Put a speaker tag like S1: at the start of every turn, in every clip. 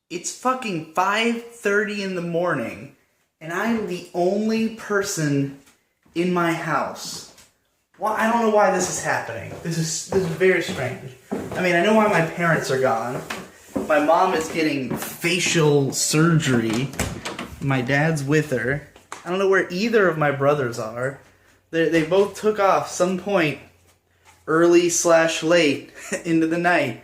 S1: It's fucking 5:30 in the morning, and I'm the only person in my house. Well, I don't know why this is happening. This is very strange. I mean, I know why my parents are gone. My mom is getting facial surgery. My dad's with her. I don't know where either of my brothers are. They both took off some point early/late into the night.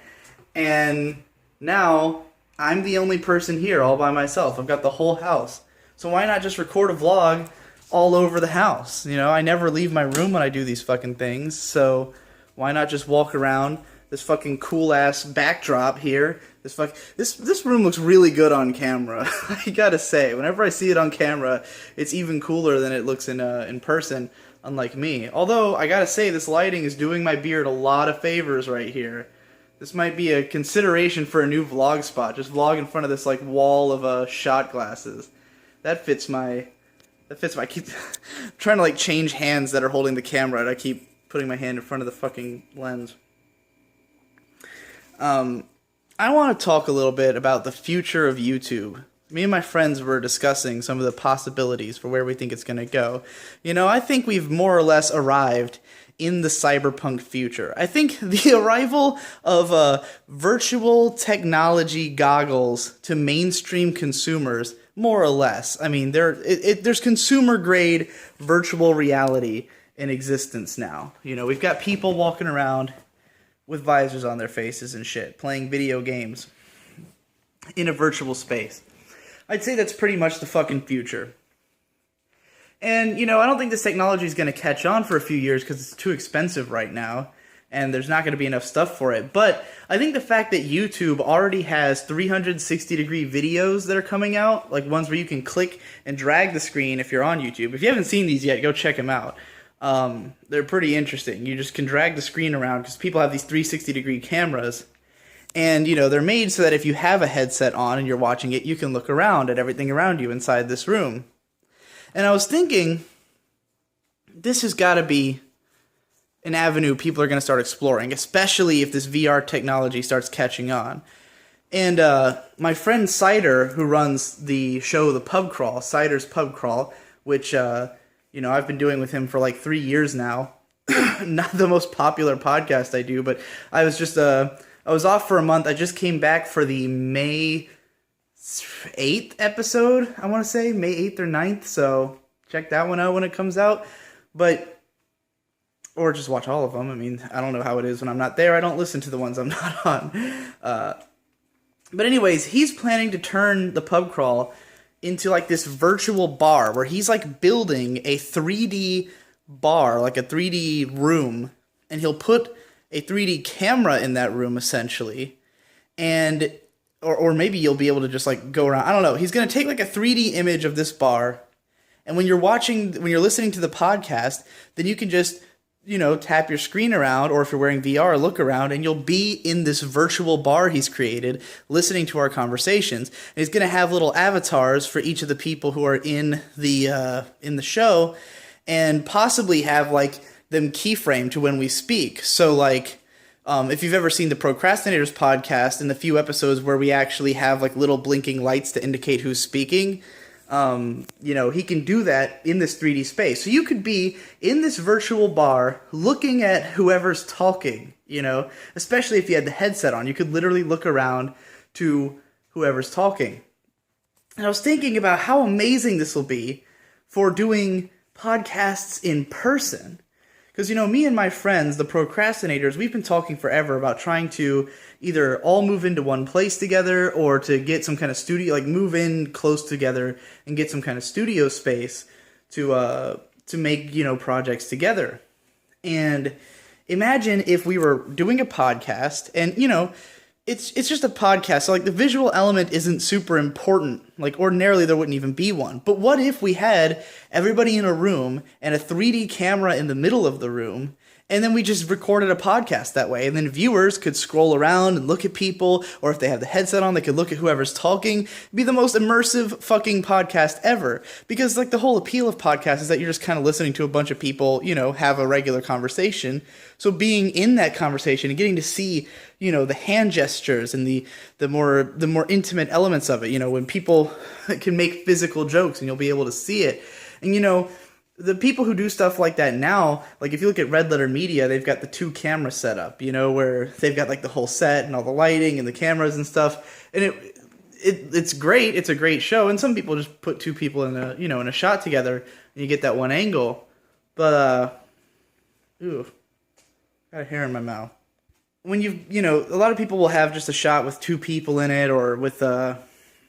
S1: And now I'm the only person here all by myself. I've got the whole house. So why not just record a vlog all over the house? You know, I never leave my room when I do these fucking things. So why not just walk around this fucking cool ass backdrop here? This room looks really good on camera. I gotta say, whenever I see it on camera, it's even cooler than it looks in person. Unlike me. Although I gotta say, this lighting is doing my beard a lot of favors right here. This might be a consideration for a new vlog spot. Just vlog in front of this like wall of shot glasses. That fits my. I keep trying to like change hands that are holding the camera, and I keep putting my hand in front of the fucking lens. I want to talk a little bit about the future of YouTube. Me and my friends were discussing some of the possibilities for where we think it's going to go. You know, I think we've more or less arrived in the cyberpunk future. I think the arrival of virtual technology goggles to mainstream consumers, more or less. I mean, there's consumer-grade virtual reality in existence now. You know, we've got people walking around with visors on their faces and shit, playing video games in a virtual space. I'd say that's pretty much the fucking future. And, you know, I don't think this technology is going to catch on for a few years because it's too expensive right now, and there's not going to be enough stuff for it. But I think the fact that YouTube already has 360-degree videos that are coming out, like ones where you can click and drag the screen if you're on YouTube. If you haven't seen these yet, go check them out. They're pretty interesting. You just can drag the screen around because people have these 360-degree cameras. And, you know, they're made so that if you have a headset on and you're watching it, you can look around at everything around you inside this room. And I was thinking, this has got to be an avenue people are going to start exploring, especially if this VR technology starts catching on. And my friend Cider, who runs the show The Pub Crawl, Cider's Pub Crawl, which, you know, I've been doing with him for like 3 years now. Not the most popular podcast I do, but I was off for a month. I just came back for the May 8th episode, I want to say. May 8th or 9th, so check that one out when it comes out. Or just watch all of them. I mean, I don't know how it is when I'm not there. I don't listen to the ones I'm not on. But anyways, he's planning to turn the Pub Crawl into like this virtual bar where he's like building a 3D bar, like a 3D room, and he'll put a 3D camera in that room, essentially, and or maybe you'll be able to just like go around. I don't know. He's gonna take like a 3D image of this bar, and when you're listening to the podcast, then you can just, you know, tap your screen around, or if you're wearing VR, look around, and you'll be in this virtual bar he's created, listening to our conversations. And he's gonna have little avatars for each of the people who are in the show, and possibly have like them keyframe to when we speak. So like, if you've ever seen the Procrastinators podcast, in the few episodes where we actually have like little blinking lights to indicate who's speaking, you know, he can do that in this 3D space. So you could be in this virtual bar looking at whoever's talking, you know, especially if you had the headset on. You could literally look around to whoever's talking. And I was thinking about how amazing this will be for doing podcasts in person. Because, you know, me and my friends, the Procrastinators, we've been talking forever about trying to either all move into one place together or to get some kind of studio, like move in close together and get some kind of studio space to make, you know, projects together. And imagine if we were doing a podcast and, you know, it's just a podcast, so like the visual element isn't super important. Like ordinarily there wouldn't even be one. But what if we had everybody in a room and a 3D camera in the middle of the room, And then we just recorded a podcast that way. And then viewers could scroll around and look at people, or if they have the headset on, they could look at whoever's talking. It'd be the most immersive fucking podcast ever. Because like the whole appeal of podcasts is that you're just kind of listening to a bunch of people, you know, have a regular conversation. So being in that conversation and getting to see, you know, the hand gestures and the more intimate elements of it, you know, when people can make physical jokes and you'll be able to see it. And, you know, the people who do stuff like that now, like if you look at Red Letter Media, they've got the 2-camera setup, you know, where they've got like the whole set and all the lighting and the cameras and stuff. And it's great. It's a great show. And some people just put 2 people in a shot together and you get that one angle. But, got a hair in my mouth. When a lot of people will have just a shot with 2 people in it or with a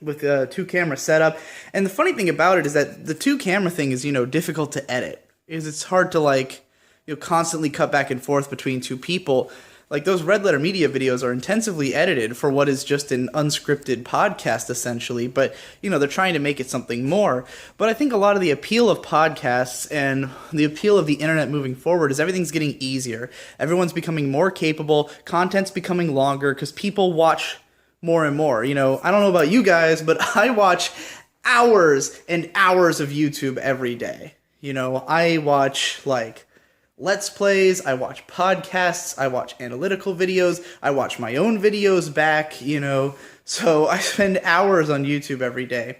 S1: 2-camera setup. And the funny thing about it is that the 2-camera thing is, you know, difficult to edit. It's hard to like, you know, constantly cut back and forth between 2 people. Like those Red Letter Media videos are intensively edited for what is just an unscripted podcast essentially, but you know, they're trying to make it something more. But I think a lot of the appeal of podcasts and the appeal of the internet moving forward is everything's getting easier. Everyone's becoming more capable, content's becoming longer because people watch more and more. You know, I don't know about you guys, but I watch hours and hours of YouTube every day. You know, I watch like Let's Plays, I watch podcasts, I watch analytical videos, I watch my own videos back, you know, so I spend hours on YouTube every day.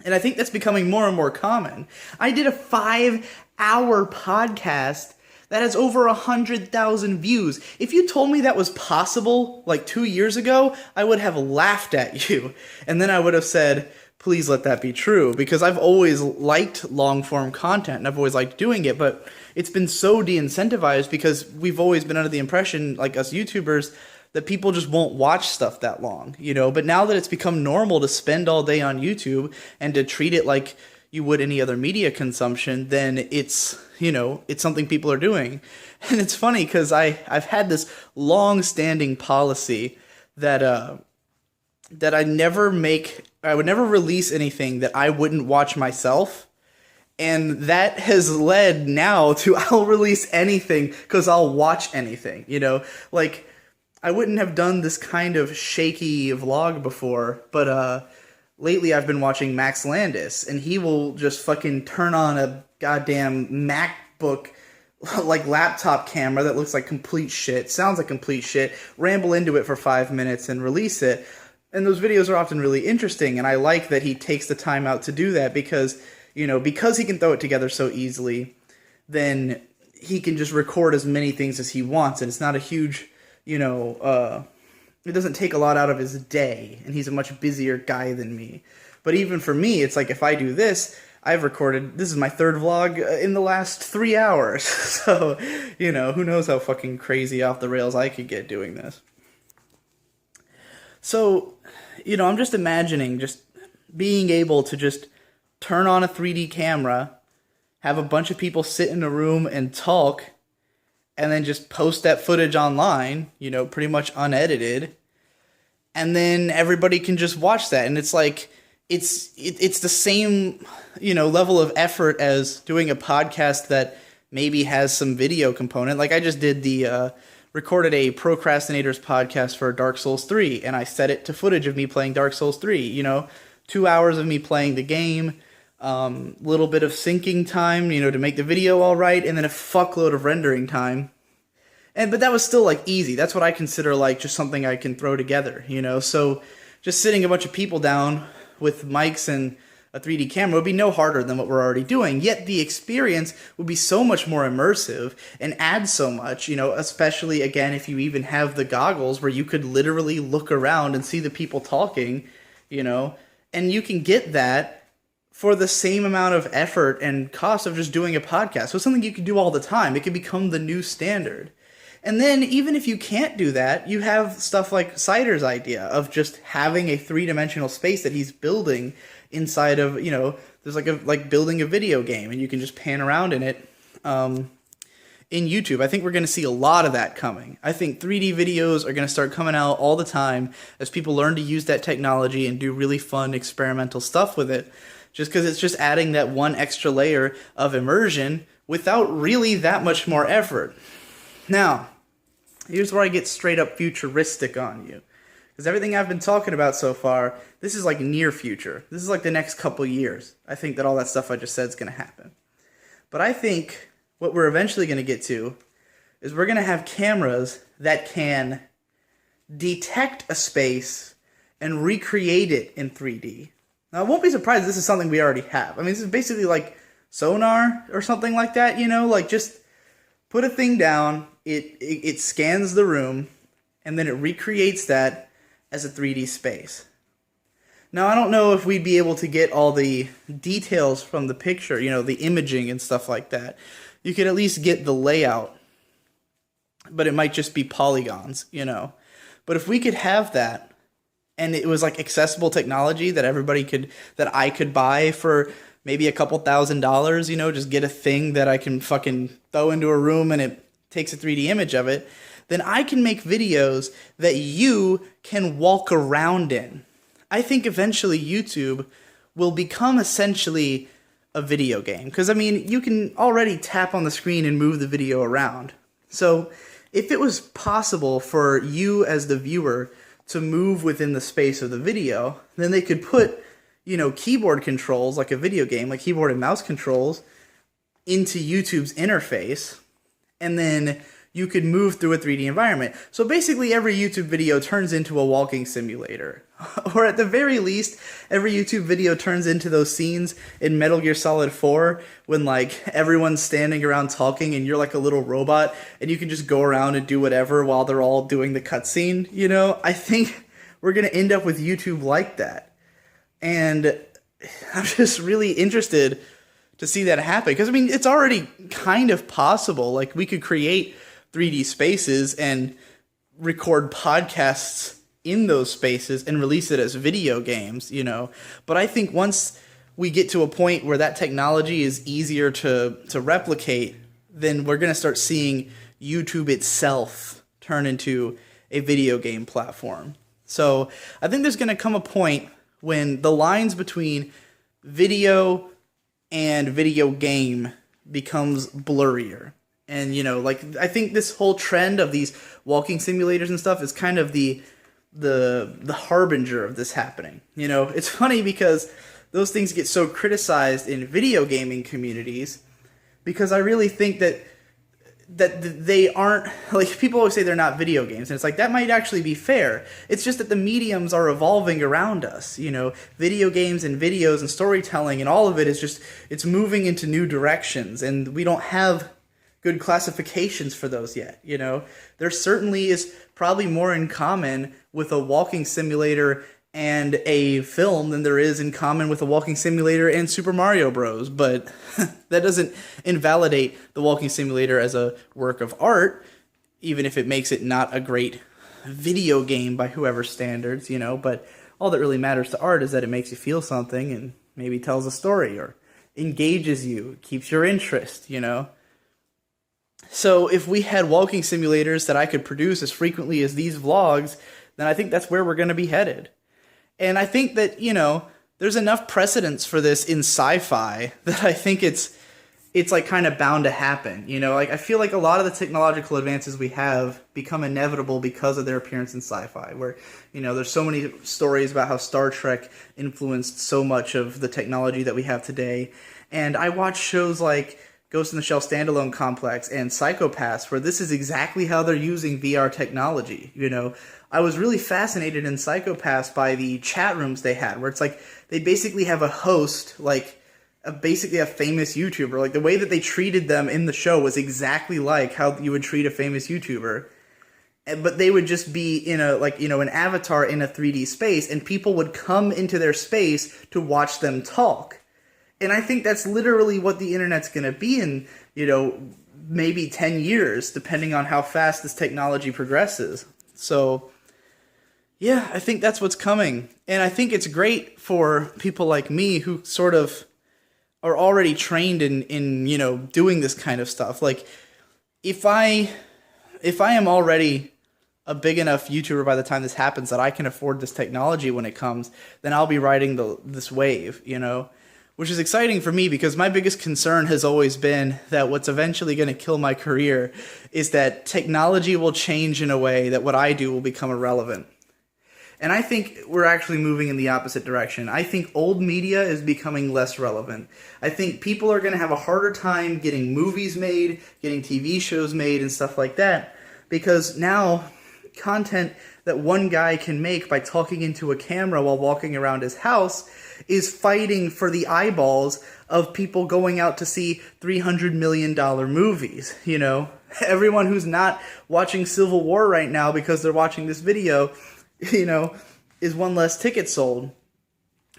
S1: And I think that's becoming more and more common. I did a 5-hour podcast that has over 100,000 views. If you told me that was possible like 2 years ago, I would have laughed at you. And then I would have said, please let that be true. Because I've always liked long-form content and I've always liked doing it. But it's been so de-incentivized because we've always been under the impression, like us YouTubers, that people just won't watch stuff that long, you know? But now that it's become normal to spend all day on YouTube and to treat it like you would any other media consumption, then it's, you know, it's something people are doing. And it's funny because I've had this long-standing policy that that I would never release anything that I wouldn't watch myself. And that has led now to I'll release anything because I'll watch anything, you know? Like, I wouldn't have done this kind of shaky vlog before, but lately I've been watching Max Landis, and he will just fucking turn on a goddamn MacBook like laptop camera that looks like complete shit, sounds like complete shit, ramble into it for 5 minutes and release it. And those videos are often really interesting, and I like that he takes the time out to do that because, you know, because he can throw it together so easily, then he can just record as many things as he wants, and it's not a huge, you know, it doesn't take a lot out of his day, and he's a much busier guy than me. But even for me, it's like if I do this, this is my 3rd vlog in the last 3 hours. So, you know, who knows how fucking crazy off the rails I could get doing this. So, you know, I'm just imagining just being able to just turn on a 3D camera, have a bunch of people sit in a room and talk, and then just post that footage online, you know, pretty much unedited, and then everybody can just watch that. And it's like, it's the same, you know, level of effort as doing a podcast that maybe has some video component. Like I just did recorded a Procrastinators podcast for Dark Souls 3, and I set it to footage of me playing Dark Souls 3, you know, 2 hours of me playing the game, little bit of syncing time, you know, to make the video all right, and then a fuckload of rendering time. But that was still like easy. That's what I consider like just something I can throw together, you know? So just sitting a bunch of people down with mics and a 3D camera would be no harder than what we're already doing. Yet the experience would be so much more immersive and add so much, you know, especially again, if you even have the goggles where you could literally look around and see the people talking, you know, and you can get that for the same amount of effort and cost of just doing a podcast. So it's something you can do all the time. It can become the new standard. And then even if you can't do that, you have stuff like Cider's idea of just having a 3-dimensional space that he's building inside of, you know, there's like building a video game, and you can just pan around in it in YouTube. I think we're going to see a lot of that coming. I think 3D videos are going to start coming out all the time as people learn to use that technology and do really fun experimental stuff with it, just because it's just adding that one extra layer of immersion without really that much more effort. Now, here's where I get straight up futuristic on you. Because everything I've been talking about so far, this is like near future. This is like the next couple years. I think that all that stuff I just said is going to happen. But I think what we're eventually going to get to is we're going to have cameras that can detect a space and recreate it in 3D. Now, I won't be surprised if this is something we already have. I mean, this is basically like sonar or something like that, you know? Like, just put a thing down, it scans the room, and then it recreates that as a 3D space. Now, I don't know if we'd be able to get all the details from the picture, you know, the imaging and stuff like that. You could at least get the layout, but it might just be polygons, you know. But if we could have that, and it was like accessible technology that that I could buy for maybe a couple $1,000s, you know, just get a thing that I can fucking throw into a room and it takes a 3D image of it, then I can make videos that you can walk around in. I think eventually YouTube will become essentially a video game. Because, I mean, you can already tap on the screen and move the video around. So if it was possible for you as the viewer to move within the space of the video, then they could put, you know, keyboard controls like a video game, like keyboard and mouse controls, into YouTube's interface, and then you could move through a 3D environment. So basically every YouTube video turns into a walking simulator. Or at the very least, every YouTube video turns into those scenes in Metal Gear Solid 4 when like everyone's standing around talking and you're like a little robot and you can just go around and do whatever while they're all doing the cutscene, you know? I think we're going to end up with YouTube like that. And I'm just really interested to see that happen. Because, I mean, it's already kind of possible. Like, we could create 3D spaces and record podcasts in those spaces and release it as video games, you know. But I think once we get to a point where that technology is easier to replicate, then we're going to start seeing YouTube itself turn into a video game platform. So I think there's going to come a point when the lines between video and video game becomes blurrier. And, you know, like, I think this whole trend of these walking simulators and stuff is kind of the harbinger of this happening. You know, it's funny because those things get so criticized in video gaming communities because I really think that they aren't, like, people always say they're not video games, and it's like, that might actually be fair. It's just that the mediums are evolving around us, you know, video games and videos and storytelling, and all of it is just, it's moving into new directions, and we don't have good classifications for those yet, you know. There certainly is probably more in common with a walking simulator and a film than there is in common with a walking simulator and Super Mario Bros. But that doesn't invalidate the walking simulator as a work of art, even if it makes it not a great video game by whoever's standards, you know. But all that really matters to art is that it makes you feel something and maybe tells a story or engages you, keeps your interest, you know. So if we had walking simulators that I could produce as frequently as these vlogs, then I think that's where we're going to be headed. And I think that, you know, there's enough precedence for this in sci-fi that I think it's like kind of bound to happen. You know, like, I feel like a lot of the technological advances we have become inevitable because of their appearance in sci-fi, where, you know, there's so many stories about how Star Trek influenced so much of the technology that we have today. And I watch shows like Ghost in the Shell Standalone Complex and Psycho-Pass, where this is exactly how they're using VR technology, you know. I was really fascinated in Psycho-Pass by the chat rooms they had, where it's like they basically have a host, like basically a famous YouTuber. Like, the way that they treated them in the show was exactly like how you would treat a famous YouTuber. But they would just be in a, like, you know, an avatar in a 3D space, and people would come into their space to watch them talk. And I think that's literally what the internet's going to be in, you know, maybe 10 years, depending on how fast this technology progresses. So, yeah, I think that's what's coming. And I think it's great for people like me who sort of are already trained in you know, doing this kind of stuff. Like, if I am already a big enough YouTuber by the time this happens that I can afford this technology when it comes, then I'll be riding this wave, you know. which is exciting for me because my biggest concern has always been that what's eventually going to kill my career is that technology will change in a way that what I do will become irrelevant. And I think we're actually moving in the opposite direction. I think old media is becoming less relevant. I think people are going to have a harder time getting movies made, getting TV shows made, and stuff like that, because now content that one guy can make by talking into a camera while walking around his house is fighting for the eyeballs of people going out to see $300 million movies, you know? Everyone who's not watching Civil War right now because they're watching this video, you know, is one less ticket sold.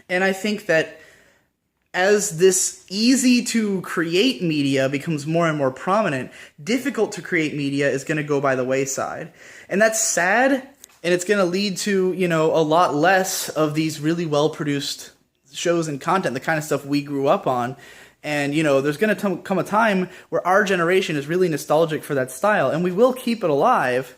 S1: And I think that as this easy to create media becomes more and more prominent, difficult to create media is going to go by the wayside. And that's sad, and it's going to lead to, you know, a lot less of these really well-produced shows and content, the kind of stuff we grew up on. And, you know, there's going to come a time where our generation is really nostalgic for that style, and we will keep it alive.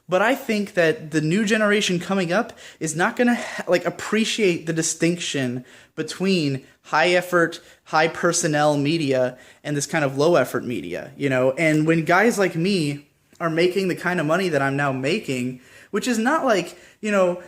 S1: But I think that the new generation coming up is not going to appreciate the distinction between high effort, high personnel media and this kind of low effort media, you know? And when guys like me are making the kind of money that I'm now making, which is not like, you know,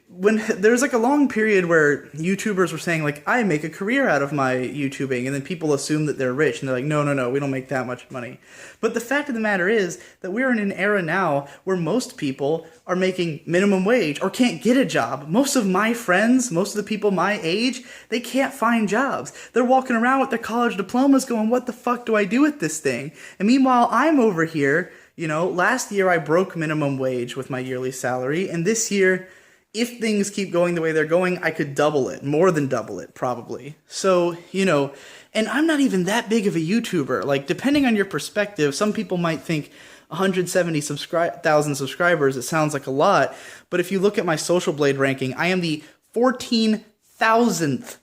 S1: when there's like a long period where YouTubers were saying like, I make a career out of my YouTubing, and then people assume that they're rich, and they're like, no, we don't make that much money. But the fact of the matter is that we're in an era now where most people are making minimum wage or can't get a job. Most of my friends, most of the people my age, they can't find jobs. They're walking around with their college diplomas going, what the fuck do I do with this thing? And meanwhile, I'm over here, you know, last year I broke minimum wage with my yearly salary, and this year, if things keep going the way they're going, I could double it, more than double it, probably. So, you know, and I'm not even that big of a YouTuber. Like, depending on your perspective, some people might think 170,000 subscribers, it sounds like a lot. But if you look at my Social Blade ranking, I am the 14,000th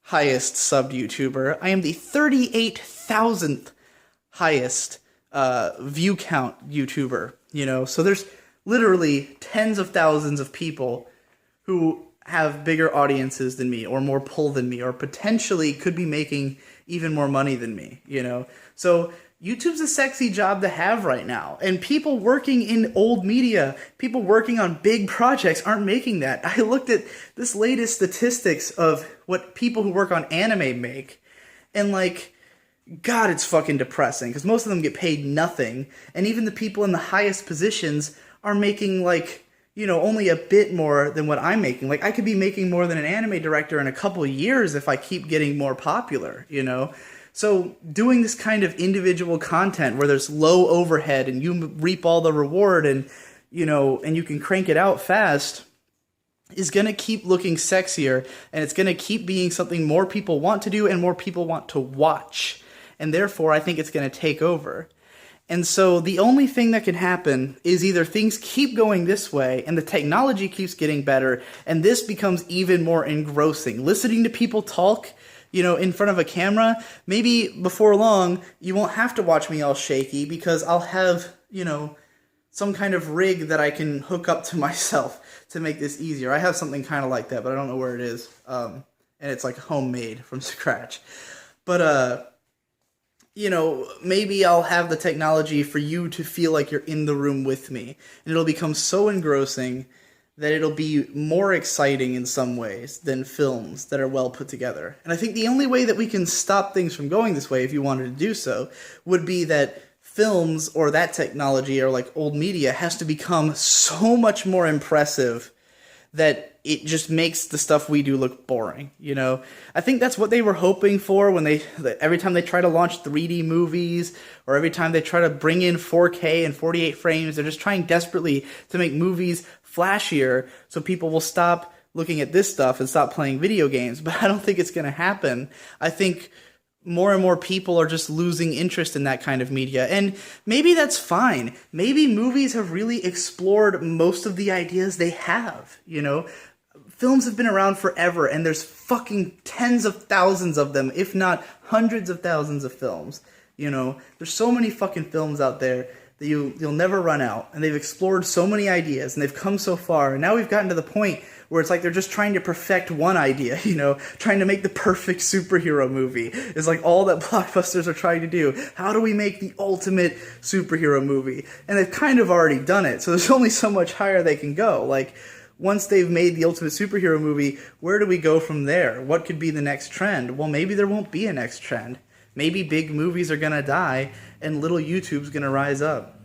S1: highest subbed YouTuber. I am the 38,000th highest view count YouTuber, you know? So there's literally tens of thousands of people who have bigger audiences than me, or more pull than me, or potentially could be making even more money than me, you know? So YouTube's a sexy job to have right now. And people working in old media, people working on big projects aren't making that. I looked at this latest statistics of what people who work on anime make, and like, God, it's fucking depressing, because most of them get paid nothing, and even the people in the highest positions are making like, you know, only a bit more than what I'm making. Like, I could be making more than an anime director in a couple of years if I keep getting more popular, you know? So doing this kind of individual content where there's low overhead and you reap all the reward and, you know, and you can crank it out fast is going to keep looking sexier, and it's going to keep being something more people want to do and more people want to watch. And therefore, I think it's going to take over. And so the only thing that can happen is either things keep going this way and the technology keeps getting better and this becomes even more engrossing. Listening to people talk, you know, in front of a camera, maybe before long you won't have to watch me all shaky because I'll have, you know, some kind of rig that I can hook up to myself to make this easier. I have something kind of like that, but I don't know where it is. And it's like homemade from scratch. But, you know, maybe I'll have the technology for you to feel like you're in the room with me. And it'll become so engrossing that it'll be more exciting in some ways than films that are well put together. And I think the only way that we can stop things from going this way, if you wanted to do so, would be that films or that technology or like old media has to become so much more impressive that it just makes the stuff we do look boring, you know? I think that's what they were hoping for when every time they try to launch 3D movies, or every time they try to bring in 4K and 48 frames, they're just trying desperately to make movies flashier so people will stop looking at this stuff and stop playing video games. But I don't think it's gonna happen. I think more and more people are just losing interest in that kind of media. And maybe that's fine. Maybe movies have really explored most of the ideas they have, you know? Films have been around forever, and there's fucking tens of thousands of them, if not hundreds of thousands of films, you know? There's so many fucking films out there that you'll never run out. And they've explored so many ideas, and they've come so far. And now we've gotten to the point where it's like they're just trying to perfect one idea, you know, trying to make the perfect superhero movie is like all that blockbusters are trying to do. How do we make the ultimate superhero movie? And they've kind of already done it, so there's only so much higher they can go. Like, once they've made the ultimate superhero movie, where do we go from there? What could be the next trend? Well, maybe there won't be a next trend. Maybe big movies are gonna die and little YouTube's gonna rise up.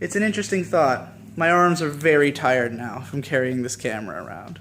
S1: It's an interesting thought. My arms are very tired now from carrying this camera around.